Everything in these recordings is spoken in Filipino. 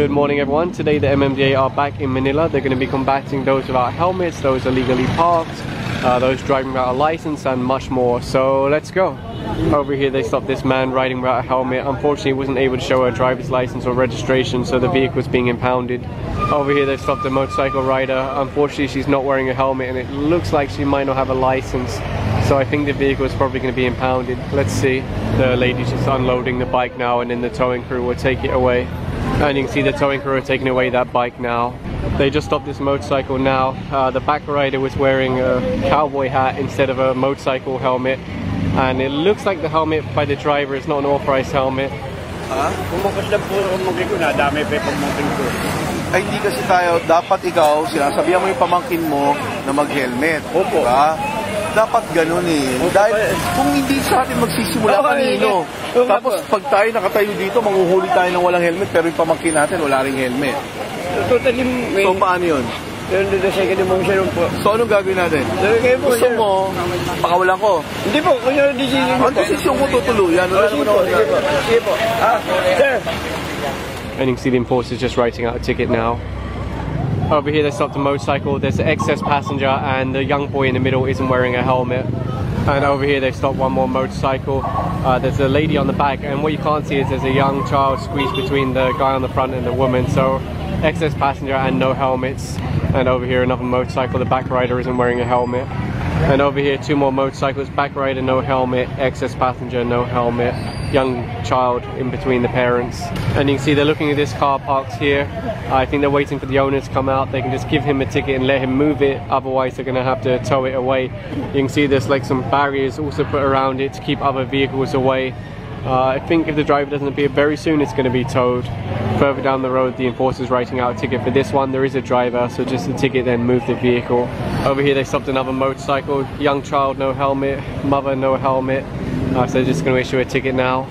Good morning everyone. Today the MMDA are back in Manila. They're going to be combating those without helmets, those illegally parked, those driving without a license and much more. So let's go. Over here they stopped this man riding without a helmet. Unfortunately he wasn't able to show a driver's license or registration, so the vehicle was being impounded. Over here they stopped a motorcycle rider. Unfortunately she's not wearing a helmet and it looks like she might not have a license. So I think the vehicle is probably going to be impounded. Let's see. The lady's just unloading the bike now and then the towing crew will take it away. And you can see the towing crew are taking away that bike now. They just stopped this motorcycle now. The back rider was wearing a cowboy hat instead of a motorcycle helmet. And it looks like the helmet by the driver is not an authorized helmet. Ay, hindi kasi tayo, dapat ikaw, sinasabihan mo yung pamangkin mo na mag-helmet. Opo. Diba? Dapat ganun eh. Dahil kung hindi sa atin magsisimula kanino, tapos pag tayo nakatayo dito, manguhuli tayo ng walang helmet, pero yung pamangkin natin wala ring helmet. So paano yun? So anong gagawin natin? Gusto mo, pakawalan ko? Hindi po, ang desisyon ko tutuluyan. Sige po. Sir. And you can see the enforcers just writing out a ticket now. Over here they stopped a motorcycle. There's an excess passenger and the young boy in the middle isn't wearing a helmet. And over here they stopped one more motorcycle. There's a lady on the back, and what you can't see is there's a young child squeezed between the guy on the front and the woman. So excess passenger and no helmets. And over here another motorcycle, the back rider isn't wearing a helmet. And over here two more motorcycles, back rider no helmet, excess passenger no helmet, young child in between the parents. And you can see they're looking at this car parked here. I think they're waiting for the owner to come out. They can just give him a ticket and let him move it, otherwise they're going to have to tow it away. You can see there's like some barriers also put around it to keep other vehicles away. I think if the driver doesn't appear very soon, it's going to be towed. Further down the road, the enforcer's writing out a ticket for this one. There is a driver, so just a ticket, then move the vehicle. Over here they stopped another motorcycle. Young child, no helmet. Mother, no helmet. So they're just going to issue a ticket now.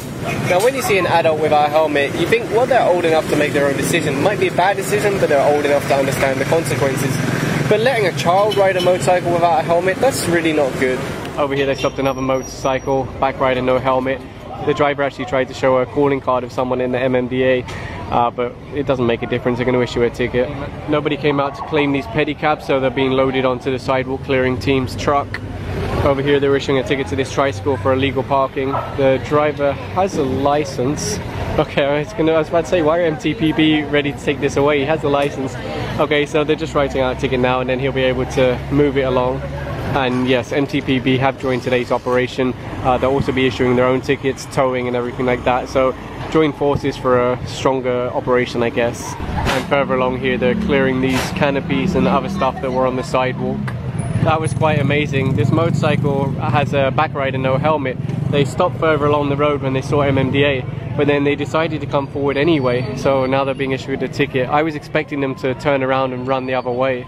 Now when you see an adult without a helmet, you think, well, they're old enough to make their own decision. It might be a bad decision, but they're old enough to understand the consequences. But letting a child ride a motorcycle without a helmet, that's really not good. Over here they stopped another motorcycle. Back rider, no helmet. The driver actually tried to show a calling card of someone in the MMDA, but it doesn't make a difference. They're going to issue a ticket. Nobody came out to claim these pedicabs, so they're being loaded onto the sidewalk clearing team's truck. Over here they're issuing a ticket to this tricycle for illegal parking. The driver has a license. Okay, I was about to say, why are MTPB ready to take this away? He has a license. Okay, so they're just writing out a ticket now and then he'll be able to move it along. And yes, MTPB have joined today's operation. They'll also be issuing their own tickets, towing and everything like that. So join forces for a stronger operation, I guess. And further along here, they're clearing these canopies and other stuff that were on the sidewalk. That was quite amazing. This motorcycle has a back rider, no helmet. They stopped further along the road when they saw MMDA, but then they decided to come forward anyway. So now they're being issued a ticket. I was expecting them to turn around and run the other way.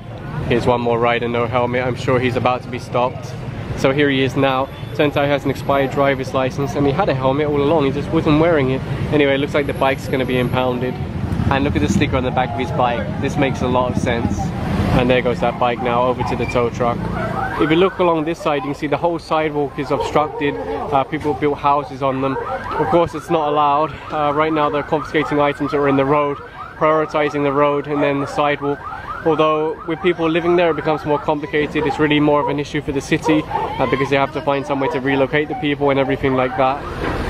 Here's one more rider, no helmet. I'm sure he's about to be stopped. So here he is now. Turns out he has an expired driver's license and he had a helmet all along, he just wasn't wearing it. Anyway, it looks like the bike's going to be impounded. And look at the sticker on the back of his bike. This makes a lot of sense. And there goes that bike now over to the tow truck. If you look along this side, you can see the whole sidewalk is obstructed. People built houses on them. Of course, it's not allowed. Right now they're confiscating items that are in the road, prioritizing the road and then the sidewalk. Although with people living there it becomes more complicated. It's really more of an issue for the city because they have to find somewhere to relocate the people and everything like that.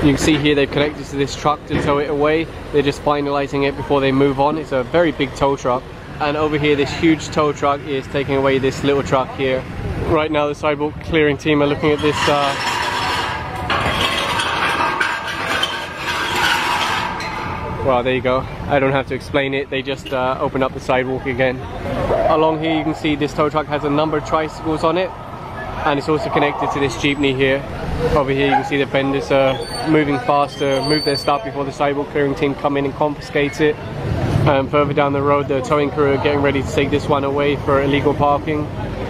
You can see here they've connected to this truck to tow it away. They're just finalizing it before they move on. It's a very big tow truck. And over here this huge tow truck is taking away this little truck here. Right now the sidewalk clearing team are looking at this well, there you go. I don't have to explain it. They just open up the sidewalk again. Along here you can see this tow truck has a number of tricycles on it. And it's also connected to this jeepney here. Over here you can see the vendors are moving faster, move their stuff before the sidewalk clearing team come in and confiscate it. Further down the road the towing crew are getting ready to take this one away for illegal parking.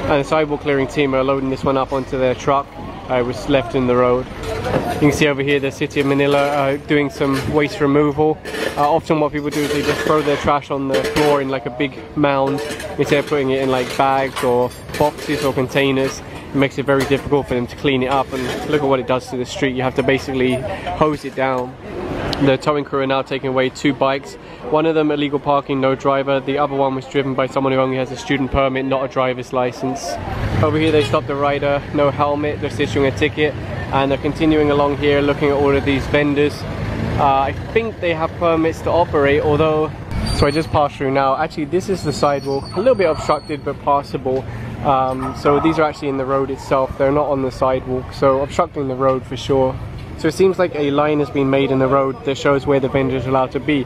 And the sidewalk clearing team are loading this one up onto their truck. It was left in the road. You can see over here the city of Manila doing some waste removal. Often what people do is they just throw their trash on the floor in like a big mound instead of putting it in like bags or boxes or containers. It makes it very difficult for them to clean it up, and look at what it does to the street. You have to basically hose it down. The towing crew are now taking away 2 bikes. One of them illegal parking, no driver. The other one was driven by someone who only has a student permit, not a driver's license. Over here they stopped the rider, no helmet, they're issuing a ticket, and they're continuing along here looking at all of these vendors. I think they have permits to operate, although... So I just passed through now. Actually, this is the sidewalk, a little bit obstructed but passable. So these are actually in the road itself, they're not on the sidewalk, so obstructing the road for sure. So it seems like a line has been made in the road that shows where the vendors are allowed to be.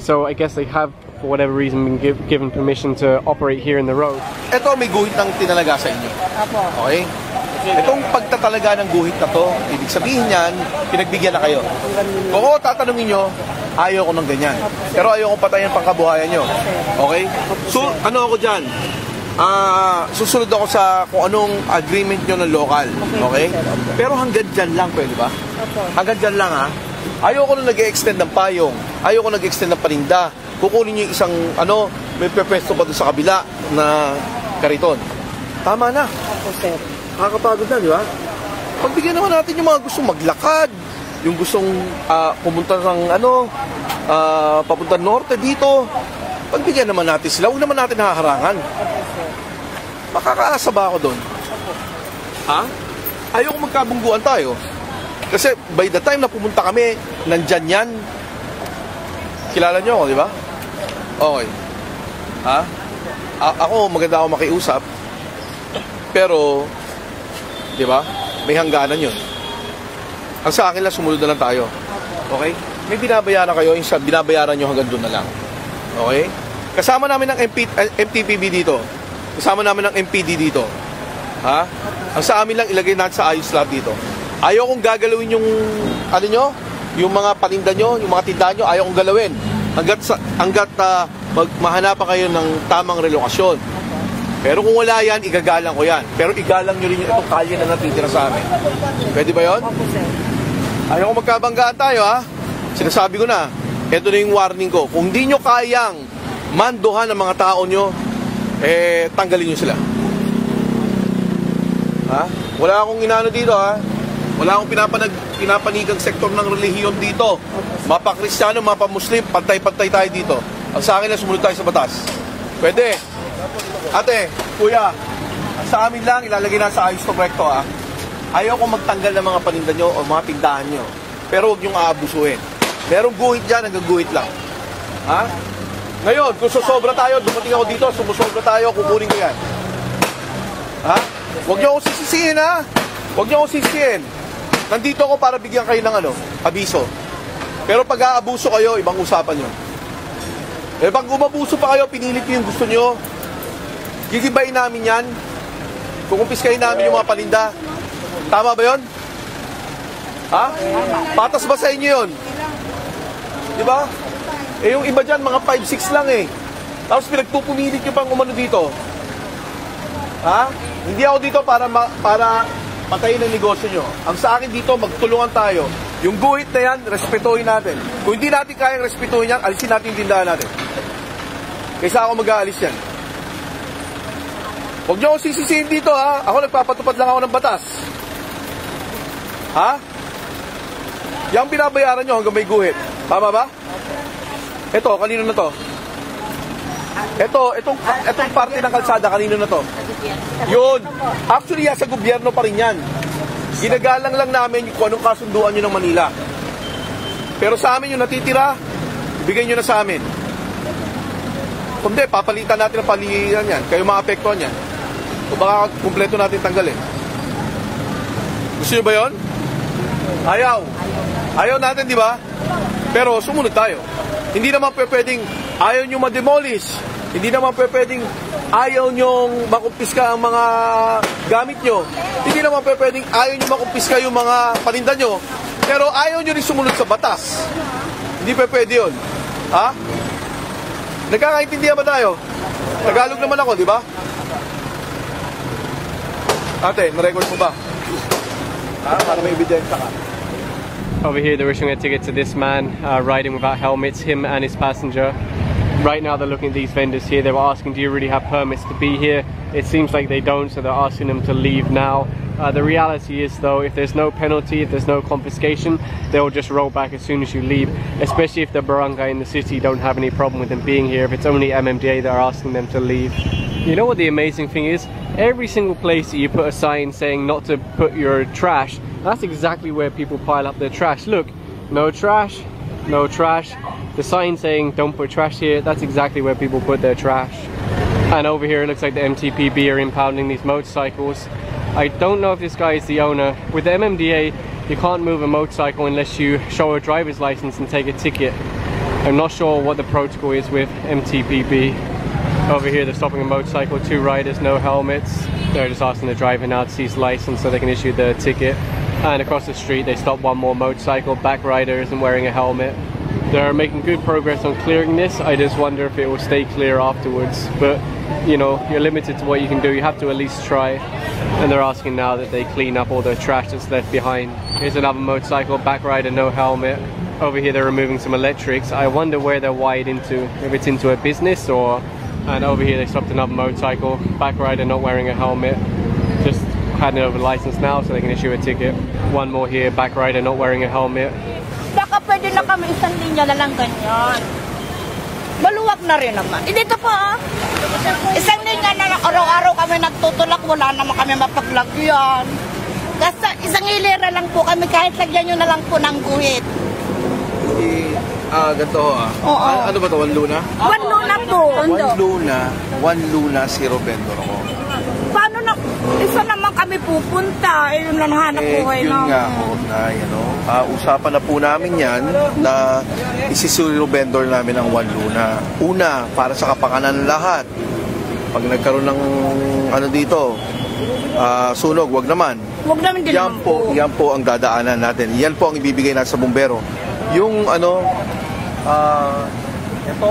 So I guess they have, for whatever reason, been given permission to operate here in the road. Ito, may guhit ng tinalaga sa inyo. Okay? Itong pagtatalaga ng guhit na to, ibig sabihin yan, pinagbigyan na kayo. Kung ako tatanungin nyo, ayaw ko ng ganyan. Pero ayaw kong patayin pangkabuhayan nyo. Okay? So, ano ako dyan? Susunod ako sa kung anong agreement nyo ng local. Okay? Pero hanggang dyan lang, pwede ba? Hanggang dyan lang, ha? Ayaw ko nung nag-extend ng payong. Ayaw ko nag-extend ng paninda. Kukunin nyo yung isang, may pwesto pa doon sa kabila na kariton. Tama na. Nakakapagod na, di ba? Pagbigyan naman natin yung mga gustong maglakad, yung gustong pumunta ng papunta norte dito. Pagbigyan naman natin sila, huwag naman natin haharangan. Makakaasa ba ako doon? Ha? Ayaw ko magkabungguan tayo. Kasi by the time na pumunta kami, nandyan yan. Kilala nyo ako, di ba? Okay. Ha? Ako, maganda ako makiusap. Pero, di ba? May hangganan yun. Ang sa akin lang, sumunod na lang tayo. Okay? May binabayaran kayo, yung binabayaran nyo hanggang doon na lang. Okay? Kasama namin ng MTPB dito. Kasama namin ng MPD dito. Ha? Ang sa amin lang, ilagay natin sa ayos lahat dito. Ayaw kong gagalawin yung, yung mga paninda nyo, yung mga tindahan nyo, ayaw kong galawin. Hanggat mahanapan kayo ng tamang relokasyon. Pero kung wala yan, igagalang ko yan. Pero igalang nyo rin yung itong kalye na natitira sa amin. Pwede ba yun? Ayaw kong magkabanggaan tayo, ha? Sinasabi ko na, ito na yung warning ko. Kung di nyo kayang manduhan ng mga tao nyo, tanggalin nyo sila. Ha? Wala akong inano dito, ha? Wala akong pinapanigang sektor ng relihiyon dito. Mapa Kristiyano, mapa Muslim, pantay-pantay tayo dito. Ang sa akin na sumunod tayo sa batas. Pwede. Ate, kuya, sa amin lang, ilalagay na sa ayos to correcto, ha? Ayaw kong magtanggal ng mga paninda nyo o mga tindahan nyo. Pero huwag nyong aabusuhin. Merong guhit dyan, hanggang guhit lang. Ha? Ngayon, kung susobra tayo, dumating ako dito, sumusobra tayo, kukunin ko yan. Ha? Huwag nyo akong sisisihin, ha? Huwag nyo akong sisisihin. Nandito ako para bigyan kayo ng abiso. Pero pag aabuso kayo, ibang usapan nyo. Pag umabuso pa kayo, pinilit nyo yung gusto nyo, gigibayin namin yan. Kukumpiskahin namin yung mga paninda. Tama ba yun? Ha? Patas ba sa inyo yun? Diba? Yung iba dyan, mga 5-6 lang eh. Tapos pinagpupumilit nyo pang umano dito. Ha? Hindi ako dito para patayin ang negosyo nyo. Ang sa akin dito, magtulungan tayo. Yung guhit na yan, respetuhin natin. Kung hindi natin kayang respetuhin yan, alisin natin yung tindahan natin. Kaysa ako mag-aalis yan. Huwag nyo akong sisisihin dito, ha? Ako nagpapatupad lang ako ng batas. Ha? Yang binabayaran nyo hanggang may guhit. Tama ba? Ito, kanino na to? Itong parte ng kalsada, kanino na to? Yun. Actually, sa gobyerno pa rin yan. Ginagalang lang namin kung anong kasunduan nyo ng Manila. Pero sa amin yung natitira, ibigay nyo na sa amin. Kung di, papalitan natin ang palihan yan. Kayo mga apektuhan yan. O baka kumpleto natin tanggalin. Gusto nyo ba yun? Ayaw. Ayaw natin, di ba? Pero sumunod tayo. Hindi naman pwedeng ayaw nyo ma-demolish. Hindi naman pwedeng ayaw nyong makumpiska ang mga gamit nyo. Hindi naman pwedeng ayaw nyo makumpiska yung mga paninda nyo. Pero ayaw nyo rin sumunod sa batas. Hindi pwede yun. Ha? Nagkakaintindihan ba tayo? Tagalog naman ako, di ba? Ate, na-record mo ba? Ha? Para may ebidensya ka. Over here they're issuing a ticket to this man riding without helmets, him and his passenger. Right now they're looking at these vendors here. They were asking, do you really have permits to be here? It seems like they don't, so they're asking them to leave now. The reality is though, if there's no penalty, if there's no confiscation, they'll just roll back as soon as you leave, especially if the barangay in the city don't have any problem with them being here. If it's only MMDA that are asking them to leave. You know what the amazing thing is? Every single place that you put a sign saying not to put your trash, that's exactly where people pile up their trash. Look, no trash, no trash. The sign saying don't put trash here, that's exactly where people put their trash. And over here it looks like the MTPB are impounding these motorcycles. I don't know if this guy is the owner. With the MMDA, you can't move a motorcycle unless you show a driver's license and take a ticket. I'm not sure what the protocol is with MTPB. Over here they're stopping a motorcycle, 2 riders, no helmets. They're just asking the driver now to see his license so they can issue the ticket. And across the street they stop one more motorcycle, back rider isn't wearing a helmet. They're making good progress on clearing this. I just wonder if it will stay clear afterwards. But you know, you're limited to what you can do. You have to at least try. And they're asking now that they clean up all the trash that's left behind. Here's another motorcycle, back rider, no helmet. Over here they're removing some electrics. I wonder where they're wired into, if it's into a business or... And over here they stopped another motorcycle, back rider not wearing a helmet. Just handing over the license now so they can issue a ticket. One more here, back rider not wearing a helmet. Baka pwede na kami isang linya na lang ganyan. Maluwag na rin naman. Dito po, isang linya na lang. Araw-araw kami nagtutulak, wala naman kami mapaglagyan. Basta isang hilera lang po kami, kahit lagyan nyo na lang po ng guhit. Ganito Oo. Ano ba ito? 1 luna? 1 luna po. 1 luna, 0 vendor ako. Paano na, isa naman kami pupunta, yun lang hanap buhay yun namin. nga ako na, usapan na po namin yan na isisuro vendor namin ang 1 luna. Una, para sa kapakanan ng lahat. Pag nagkaroon ng ano dito, sunog, wag naman. Wag naman din naman po. Yan po ang dadaanan natin. Yan po ang ibibigay natin sa bumbero. Yung ano, ito.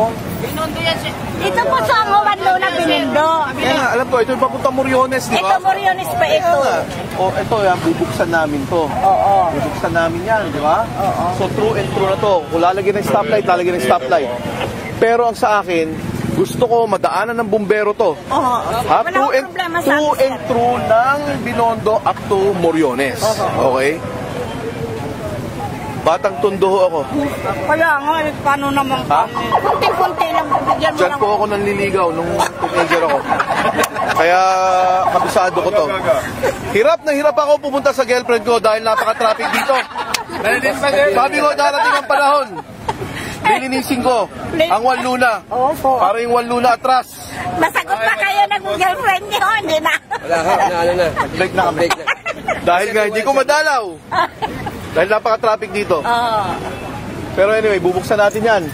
Ito po sa ang 1 luna binindo. Kaya nga, alam ko, ito yung papunta Moriones, di ba? Ito Moriones pa ito. Ito yan, bubuksan namin to. Oo. Bubuksan namin yan, di ba? Oo. So true and true na to. Kung lalagyan ng stoplight, lalagyan ng stoplight. Pero ang sa akin, gusto ko madaanan ng bumbero to. Oo. Ha? True and true ng Binondo up to Moriones. Okay? Batang Tondo ako. Kaya nga, paano naman kami? Kunti-kunti lang. Diyan po ako nanliligaw nung teenager ako. Kaya kabisado ko to. Hirap na hirap ako pumunta sa girlfriend ko dahil napaka-traffic dito. Sabi ko, darating ang panahon. Lilinisin ko ang 1 luna. Para yung 1 luna atras. Masagot pa kayo ng girlfriend niyo, hindi na. Wala ka, ano na. Break na kami. Dahil nga hindi ko madalaw. Dahil napaka-traffic dito. Pero anyway, bubuksan natin yan.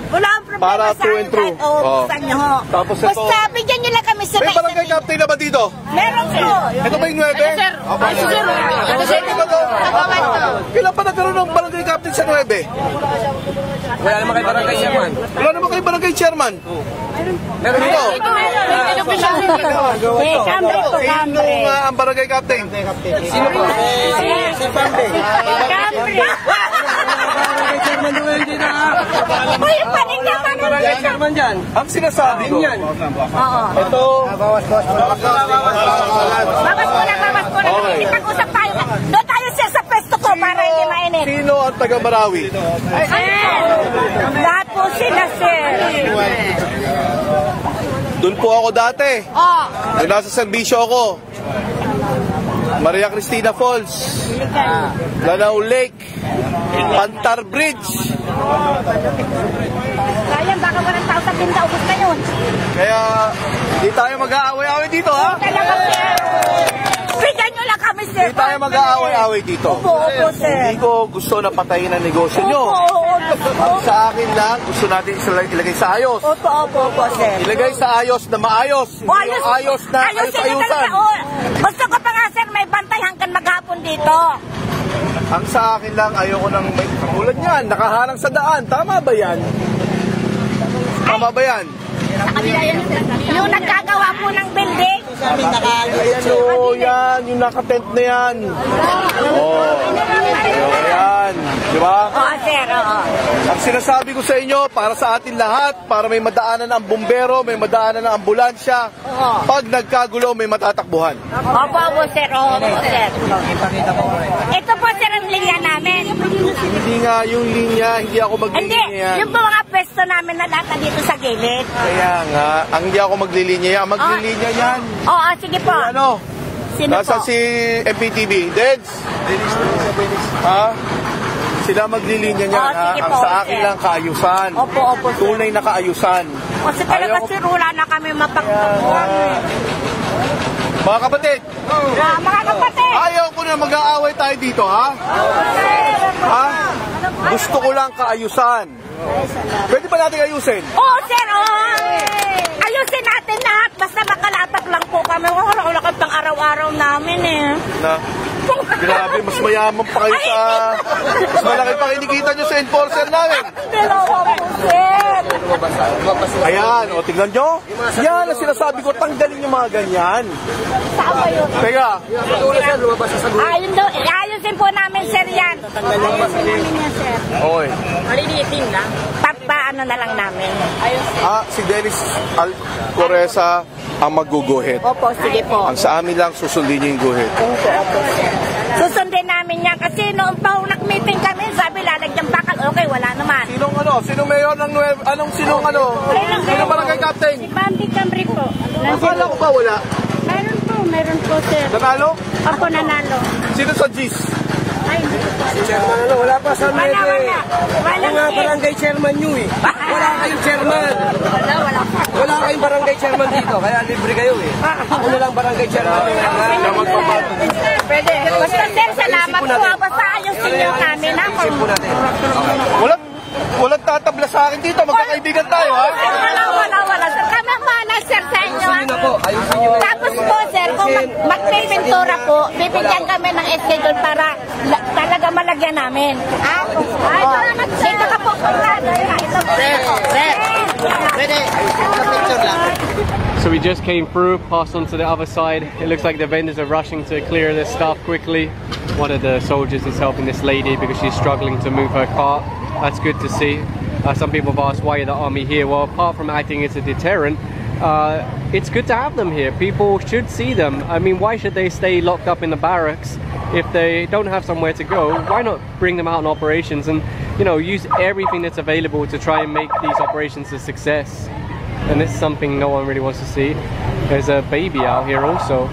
Wala ang problema para sa true and true. Buksan nyo ho. Tapos ito. Basta, bigyan nyo lang kami sa May barangay captain na ba dito? Meron po. Ito ba yung 9? Ano sir? Kailan pa nagkaroon ng barangay captain sa 9? Wala naman kay barangay chairman. Wala naman kay barangay chairman. Meron dito. Sino ang barangay captain? Sino po? Si Pambe. Uy, panig naman ang Barangay chairman dyan. Ang sinasabi ko. Oo. Ito. Bawas ko na. Okay. Ipag-usap tayo. Doon tayo siya sa pwesto ko para hindi mainit. Sino ang taga Marawi? Lahat po sila, sir. Doon po ako dati. Doon nasa serbisyo ako. Maria Cristina Falls, Lanao Lake, Pantar Bridge. Sayang, baka walang tao sa tinda. Ubus na yun. Kaya hindi tayo mag-aaway-aaway dito, ha? Talaga, sir. Bigyan nyo lang kami, sir. Hindi tayo mag-aaway-aaway dito. Opo, sir. Hindi ko gusto na patayin ang negosyo nyo. Opo. Sa akin lang, gusto natin ilagay sa ayos. Opo, sir. Ilagay sa ayos na maayos. Hindi yung ayos na ayos-ayusan. Gusto ko pa nga, sir, may bantay hanggang maghapon dito. Ang sa akin lang, ayoko nang may katulad niyan, nakaharang sa daan. Tama ba yan? Tama ba yan? Yung nagkagawa po ng building. Ayan o, yan. yan, yung nakatent na yan. Ayan, di ba? Oo, sir, oo. Ang sinasabi ko sa inyo, para sa atin lahat, para may madaanan ang bumbero, may madaanan ang ambulansya, pag nagkagulo, may matatakbuhan. Opo, sir, oo, sir. Ito po, sir, ang linya namin. Hindi nga yung linya, hindi ako Hindi, maglilinya yan. yung po mga pwesto namin na lata dito sa gilid. Kaya nga, ang hindi ako maglilinya yan. Maglilinya yan. Oo, sige po. Ano? Sino Nasa po? si MPTV. Deds? Ha? Sila maglilinya niyan, Oh, ha? sige Ang po, sa akin sir. lang kaayusan. Opo, sir. Tunay na kaayusan. Kasi talaga, Ayaw- sir, wala na kami mapagtabuhan. Mga kapatid, Mga kapatid! ayaw ko na mag-aaway tayo dito, ha? Ha? Gusto ko lang kaayusan. Pwede ba natin ayusin? Oo, sir, oo. Ayusin natin lahat. Basta makalatak lang po kami. Wala kami pang araw-araw namin eh. Na, grabe, mas mayaman pa kayo sa... Mas malaki pa kinikita nyo sa enforcer namin. Dalawa po, sir. Ayan, o, tignan nyo. Yan ang sinasabi ko, tanggalin yung mga ganyan. Saan ba yun? Teka, Ayusin po namin, sir, yan. Ayusin namin yan, sir. oy. Malilitin na. Papaano na lang namin. Si Dennis Alcoreza ang magguguhit. Opo, sige po. Ang sa amin lang, susundin niyo yung guhit. Opo, sir. Susundin namin yan kasi noong nag-meeting kami, sabi lalagyan bakal. Okay, wala naman. Sinong ano? Sinong mayor ng sinong ano? Sino barangay captain? Si Bambi Camry po. Akala ko ba wala? Meron po, sir. Nanalo? Ako nanalo. Sino sa GIS? Ay, hindi ko po. Chairman, ano, wala pa sa Wala, wala. Ako nga barangay chairman nyo eh. Wala kayong chairman. Wala pa. Wala kayong barangay chairman dito, kaya libre kayo eh. Ako na lang barangay chairman. Pwede. Basta, sir, salamat po. Basta ayusin niyo namin. Isip po natin. Walang tatabla sa akin dito. Magkakaibigan tayo, ha? Sir, wala. Sir, kami ang bahala, sir, sa inyo. Ayusin na po, ayusin nyo. Tapos po, sir, kung magpipintura po, bibigyan kami ng schedule para talaga malagyan namin. Ay, salamat, sir. Dito ka po, So we just came through, passed on to the other side. It looks like the vendors are rushing to clear their stuff quickly. One of the soldiers is helping this lady because she's struggling to move her cart. That's good to see. Some people have asked why the army here. Well, apart from acting as a deterrent, it's good to have them here. People should see them. I mean, why should they stay locked up in the barracks if they don't have somewhere to go? Why not bring them out in operations and, you know, use everything that's available to try and make these operations a success? And this is something no one really wants to see. There's a baby out here also.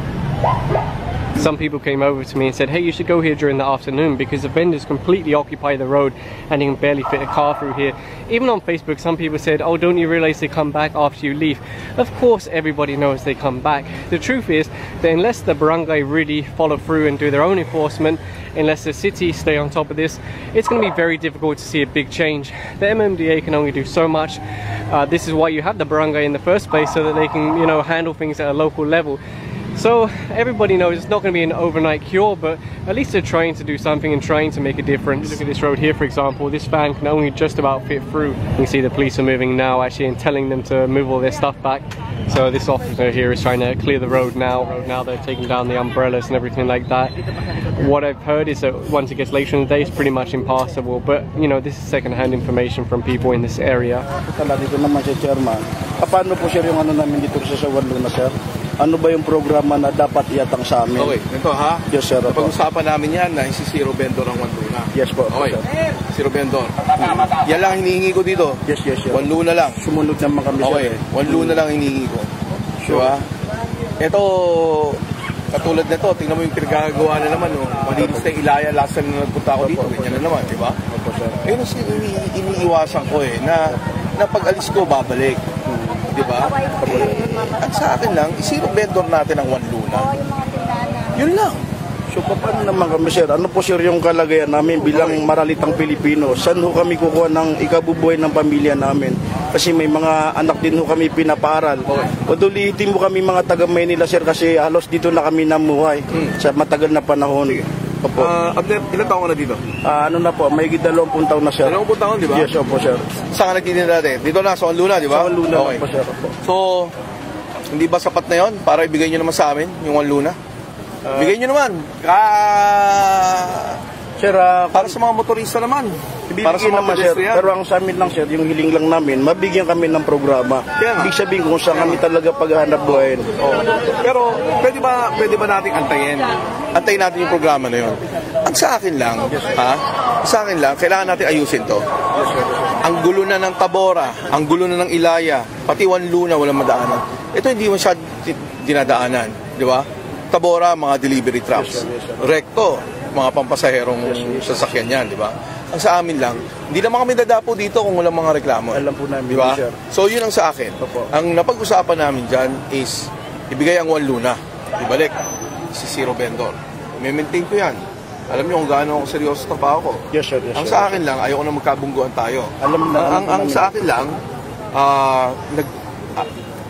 Some people came over to me and said, hey, you should go here during the afternoon because the vendors completely occupy the road and you can barely fit a car through here. Even on Facebook, some people said, oh, don't you realize they come back after you leave? Of course, everybody knows they come back. The truth is that unless the barangay really follow through and do their own enforcement, unless the city stay on top of this, it's going to be very difficult to see a big change. The MMDA can only do so much. This is why you have the barangay in the first place, so that they can, you know, handle things at a local level. So everybody knows it's not going to be an overnight cure, but at least they're trying to do something and trying to make a difference. Look at this road here, for example. This van can only just about fit through. You can see the police are moving now actually and telling them to move all their stuff back. So this officer here is trying to clear the road now. Now they're taking down the umbrellas and everything like that. What I've heard is that once it gets later in the day, it's pretty much impassable. But you know, this is second-hand information from people in this area. Dito naman si Chairman. Paano po sir yung ano namin dito sa Wanluna, sir? Ano ba yung programa na dapat iatang sa amin? Okay, ito ha. Yes, sir. Pag-usapan namin yan na si Zero Vendor ang Wanluna. Yes po. Okay, Sir. Zero Vendor. Yan lang hinihingi ko dito. Yes. Wanluna lang. Sumunod naman kami, sir. Okay, Wanluna lang hinihingi ko. Diba? Ito, katulad nito, tingnan mo yung pinagagawa na naman, oh. Malinis na ilaya, last time na nagpunta ako dito, ganyan na naman, diba? Ayun ang iniiwasan ko na pag-alis ko, babalik. Diba? At sa akin lang, Zero Vendor natin ang Wanluna. Yun lang. So paano naman kami, sir? Ano po, sir, yung kalagayan namin bilang maralitang Pilipino? Saan ho kami kukuha ng ikabubuhay ng pamilya namin? Kasi may mga anak din ho kami pinapaaral. Padulitin mo kami mga taga Maynila, sir, kasi halos dito na kami namuhay sa matagal na panahon. Opo. Ilan taon ka na dito? Ano na po, may 20 taon na, sir. 20 taon, di ba? Yes, opo, sir. Saan ka nagtitinda natin? Dito na, sa Wanluna, di ba? Sa Wanluna, okay. opo, sir. Opo. So, hindi ba sapat na yon para ibigay nyo naman sa amin, yung Wanluna? Bigay nyo naman. Sir, Para sa mga motorista naman. Para sa ibibigay mga naman sir, pedestrian. pero ang sa amin lang sir, yung hiling lang namin, mabigyan kami ng programa. Kaya nga. Ibig sabihin kung saan kami talaga paghahanap buhayin. Pero pwede ba nating antayin? Antayin natin yung programa na yun. Ang sa akin lang, sa akin lang, kailangan natin ayusin to. Ang gulo na ng Tabora, ang gulo na ng Ilaya, pati Wanluna walang madaanan. Ito hindi masyad dinadaanan, di ba? Tabora, mga delivery trucks. Recto, mga pampasaherong sasakyan yan, di ba? Ang sa amin lang, hindi naman kami dadapo dito kung walang mga reklamo. Alam po namin, di ba? sir. So yun ang sa akin. Opo. Ang napag-usapan namin dyan is ibigay ang Wanluna, ibalik si Zero Vendor. May-maintain ko yan. Alam niyo kung gaano ako seryoso sa trabaho ko. Yes sir, yes Ang sir. sa akin lang, ayoko na magkabungguan tayo. Ang Alam sa akin lang,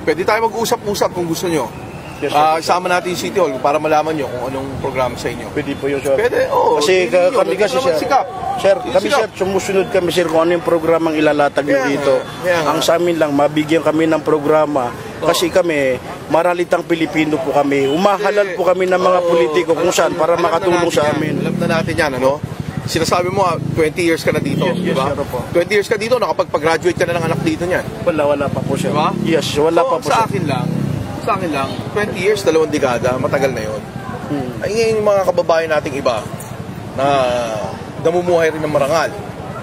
pwede tayo mag-usap-usap kung gusto nyo. Yes, sir. Isama natin yung City Hall para malaman nyo kung anong programa sa inyo. Pwede po yun sir. Pwede, oo. Kasi pwede yun. kami kasi Huwag naman sir, sikap. sir, kami Sikap. sir, sumusunod kami sir kung ano yung programang ilalatag nyo Kaya nga, dito. kaya nga. Ang sa amin lang, mabigyan kami ng programa. Kasi kami, maralitang Pilipino po kami. Umahalal po kami ng mga politiko kung saan para Alam na makatulong natin sa yan. amin. Alam na natin yan, ano? Sinasabi mo, 20 years ka na dito, Yes, di ba? yes, sir, po. 20 years ka dito, nakapag-graduate ka na ng anak dito niyan. Wala pa po sir. Diba? Yes, wala So, pa po sa sir. akin lang, 20 years, 2 dekada, matagal na yun. Ay ngayon yung mga kababayan nating iba na namumuhay rin ng marangal.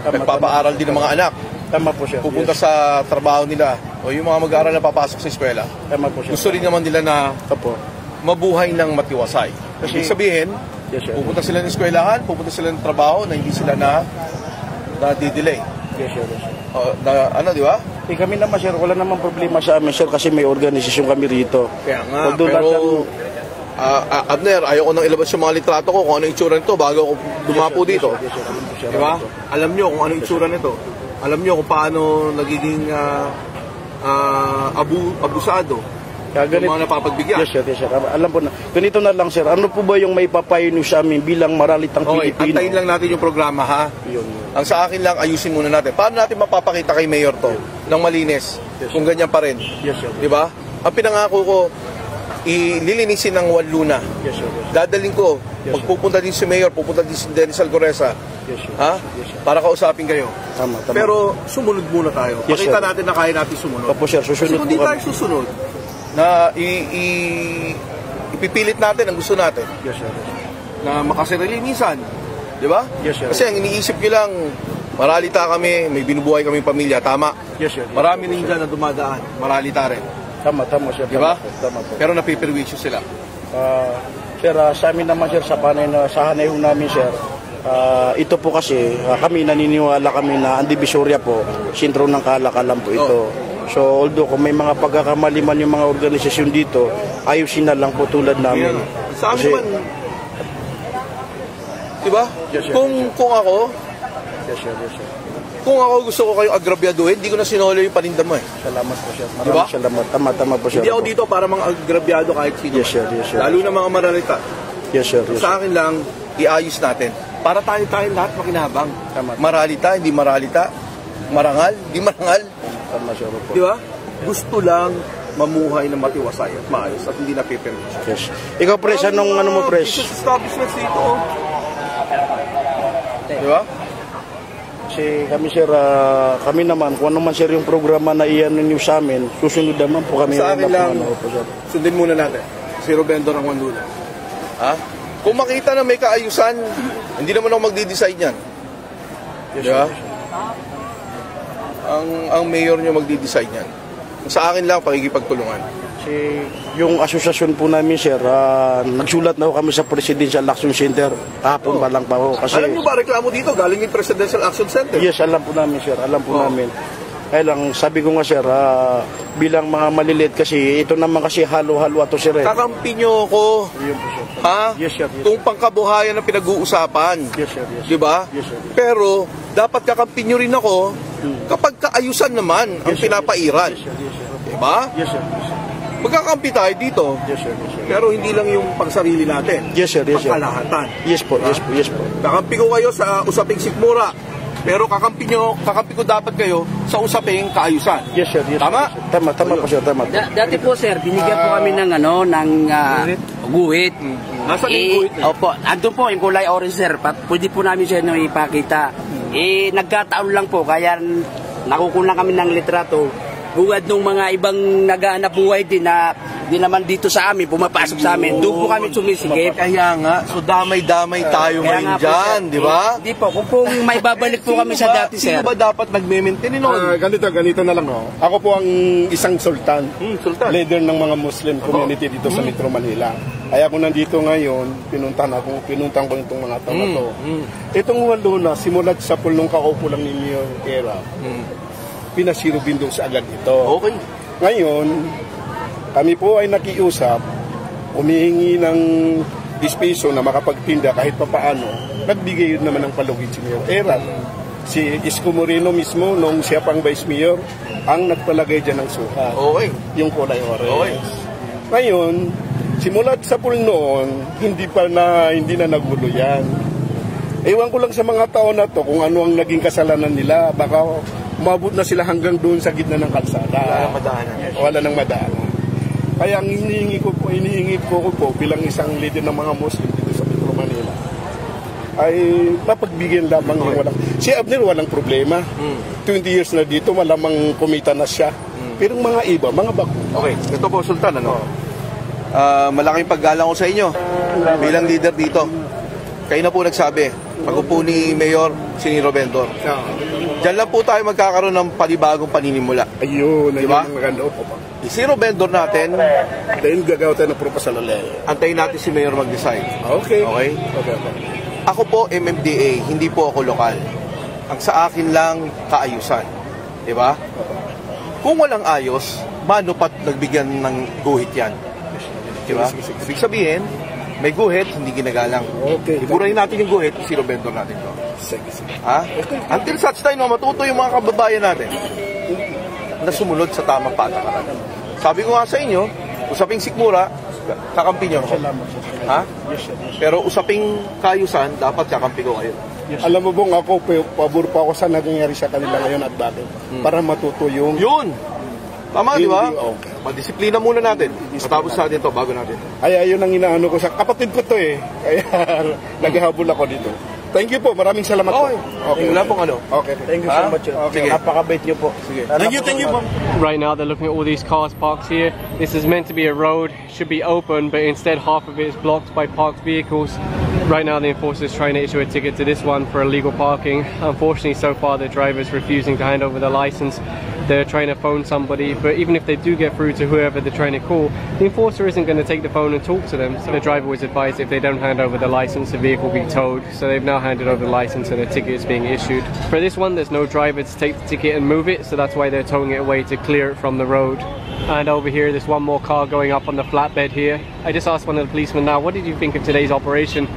Nagpapaaral din ng mga anak. Tama po sir. Pupunta Yes. sa trabaho nila o yung mga mag-aaral na papasok sa eskwela. Tama po sir. Gusto rin naman nila na Opo. mabuhay ng matiwasay. Ibig sabihin, Yes sir. pupunta sila ng eskwelahan, pupunta sila ng trabaho na hindi sila na di-delay. Yes sir. Yes, sir. Ano, di ba? Kami naman sir, wala namang problema sa amin sir kasi may organisasyon kami rito. Kaya nga, Although pero Abner, ayoko nang ilabas yung mga litrato ko kung ano yung itsura nito bago ako dumapo dito. Yes, sir. Alam po, sir. Di ba? Alam nyo kung ano yung itsura nito. Alam nyo kung paano nagiging abusado Kaya yung mga napapagbigyan. Yes sir, yes sir. Alam po na. Ganito na lang sir, ano po ba yung may papayo niyo sa amin bilang maralitang Okay, Pilipino? antayin lang natin yung programa ha. Yun. Ang sa akin lang, ayusin muna natin. Paano natin mapapakita kay Mayor to ng malinis kung ganyan pa rin? Yes sir. Di ba? Ang pinangako ko, ililinisin ng Wanluna. Yes sir. Yes, Dadaling ko, Yes, magpupunta din si Mayor, pupunta din si Dennis Algoresa. yes sir. Ha? Yes sir. Para kausapin kayo. Tama. Pero sumunod muna tayo. Yes, Pakita sir. natin na kaya natin sumunod. Opo sir, Kasi susunod kung po di tayo kami. susunod, na ipipilit natin ang gusto natin Yes sir. Yes, sir. na makasarili minsan. Di ba? Yes, sir. Kasi ang iniisip nyo lang, maralita kami, may binubuhay kaming pamilya. Tama. Yes sir. Marami rin dyan na dumadaan. Maralita rin. Tama sir. Di ba? Tama po. Pero napipirwisyo sila. Sir, sa amin naman sir, sa hanay ho namin sir, ito po kasi, kami naniniwala kami na ang Divisoria po, sentro ng kalakalan po ito. So, although kung may mga pagkakamali man yung mga organisasyon dito, ayusin na lang po tulad namin. Sa amin Kasi- naman, di ba? Yes, sir. Kung ako, Yes sir, yes sir. kung ako gusto ko kayong agrabyaduhin, hindi ko na sinolo yung paninda mo eh. Salamat po sir. Di ba? Maraming salamat. Tama po sir. Hindi ako dito para mga agrabyado kahit sino. Yes sir, yes sir. Lalo na mga maralita. Yes sir, yes sir. Sa akin lang, iayos natin. Para tayo lahat makinabang. Tama. Maralita, hindi maralita. Marangal, hindi marangal. Tama sir po. Di ba? Gusto lang mamuhay na matiwasay at maayos at hindi napiperwisyo. Yes. Ikaw pres, anong ano mo pres? Business establishments dito. Oh. Di ba? Kasi kami sir, kami naman, kung ano man sir yung programa na iyan ninyo sa amin, susunod naman po kami. Sa akin lang, po, sir. sundin muna natin. Zero vendor ang Wanluna. Ha? Kung makita na may kaayusan, hindi naman ako magdi-decide yan. Yes, Di ba? sir. Ang mayor nyo magdi-decide yan. Sa akin lang, pakikipagtulungan. Kasi yung asosasyon po namin sir, nagsulat na ho kami sa Presidential Action Center. Kahapon pa lang pa ho. Kasi, Alam nyo ba, reklamo dito, galing yung Presidential Action Center. yes, alam po namin sir, alam po namin. Kaya lang, sabi ko nga sir, bilang mga maliliit kasi, ito naman kasi halo-halo ato sir eh. Kakampi nyo ako. Yun po sir. Ha? Yes sir, yes. Kung pangkabuhayan ang pinag-uusapan. Yes sir, yes. Di ba? Yes, sir. Pero, dapat kakampi nyo rin ako kapag kaayusan naman ang Yes, sir. pinapairan. Yes sir, yes sir. Di ba? Yes sir, yes sir. Magkakampi tayo dito. Yes sir, yes sir. Pero hindi lang yung pagsarili natin. Yes sir, yes sir. Pagkalahatan. Yes po, yes po, yes po. Kakampi ko kayo sa usaping sikmura. Pero kakampi ko dapat kayo sa usaping kaayusan. Yes, sir. Yes, Tama? sir. Tama po, sir. Tama. Dati po, sir, binigyan po kami ng guhit. Nasaan yung guhit? Opo, andun po yung kulay orange, sir. Pwede po namin siya ipakita. Nagkataon lang po, kaya nakukulang kami ng litrato. Bugad nung mga ibang naghahanap buhay din na di naman dito sa amin, pumapasok sa amin. Doon po kami sumisikip. Kaya nga, so damay-damay tayo ngayon dyan, di ba? Hindi po, kung may babalik po kami sa dati, sir. Sino ba dapat nag-maintain nun? Ganito na lang. Ako po ang isang sultan. Sultan. Leader ng mga Muslim community dito sa Metro Manila. Kaya kung nandito ngayon, pinuntahan ko itong mga tao na to. Itong walo na, simulat sa pulong kaupo lang ni Mayor Era, pinasirubindong sa agad ito. Okay. Ngayon, kami po ay nakiusap, humihingi ng dispeso na makapagtinda kahit papaano. Nagbigay yun naman ng palugit si Mayor Era. Si Isko Moreno mismo, nung siya pang Vice Mayor, ang nagpalagay dyan ng sukat. Okay. Yung kulay orange. Okay. Ngayon, simulat sa pool noon, hindi na nagulo yan. Ewan ko lang sa mga tao na to kung ano ang naging kasalanan nila. Baka umabot na sila hanggang doon sa gitna ng kalsada. Wala nang madaanan. Kaya ang hinihingi ko po bilang isang leader ng mga Muslim dito sa Metro Manila ay mapagbigyan lamang yung walang. Si Abner walang problema. 20 years na dito, malamang kumita na siya. Pero mga iba, mga bago. Okay, ito po Sultan, malaking paggalang ko sa inyo bilang leader dito. Kayo na po nagsabi, pag-upo ni Mayor Siniro Vendor. Diyan lang po tayo magkakaroon ng panibagong paninimula. Ayun, diba? Ayun ang maganda po. Si Zero Vendor natin, dahil gagawa tayo ng proposal ulit. antayin natin si Mayor mag-decide. Okay. Okay? Ako po, MMDA, hindi po ako lokal. Ang sa akin lang, kaayusan. Diba? Kung walang ayos, mano pat nagbigyan ng guhit yan? Diba? Ibig sabihin, may guhit, hindi ginagalang. Okay. Iburahin natin yung guhit, Zero Vendor natin to. Sige. Ha? Until such time, matuto yung mga kababayan natin na sumunod sa tamang patakaran. Sabi ko nga sa inyo, usaping sikmura, kakampi nyo ako. Ha? Pero usaping kayusan, dapat kakampi ko kayo. Alam mo bang ako, pabor pa ako sa nangyayari sa kanila ngayon at bakit? Para matuto yung... Yun! Tama, di ba? Okay. Madisiplina muna natin. Matapos natin to bago natin. Ay, ayun ang inaano ko sa kapatid ko to eh. Kaya naghahabol ako dito. Thank you po. Maraming salamat po. Okay. Wala pong ano. Okay. Thank you so much. Okay. Napakabait niyo po. Sige. Thank you po. Right now they're looking at all these cars parked here. This is meant to be a road, should be open, but instead half of it is blocked by parked vehicles. Right now the enforcer is trying to issue a ticket to this one for illegal parking. Unfortunately, so far the driver is refusing to hand over the license. They're trying to phone somebody, but even if they do get through to whoever they're trying to call, the enforcer isn't going to take the phone and talk to them. So the driver was advised if they don't hand over the license, the vehicle will be towed. So they've now handed over the license and a ticket is being issued. For this one, there's no driver to take the ticket and move it, so that's why they're towing it away to clear it from the road. And over here, there's one more car going up on the flatbed here. I just asked one of the policemen now, what did you think of today's operation?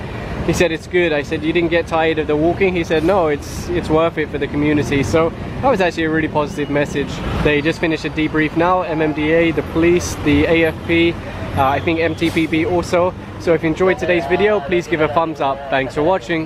He said it's good. I said, you didn't get tired of the walking? He said no, it's worth it for the community. So that was actually a really positive message. They just finished a debrief now, MMDA, the police, the AFP, I think MTPP also. So if you enjoyed today's video, please give a thumbs up. Thanks for watching.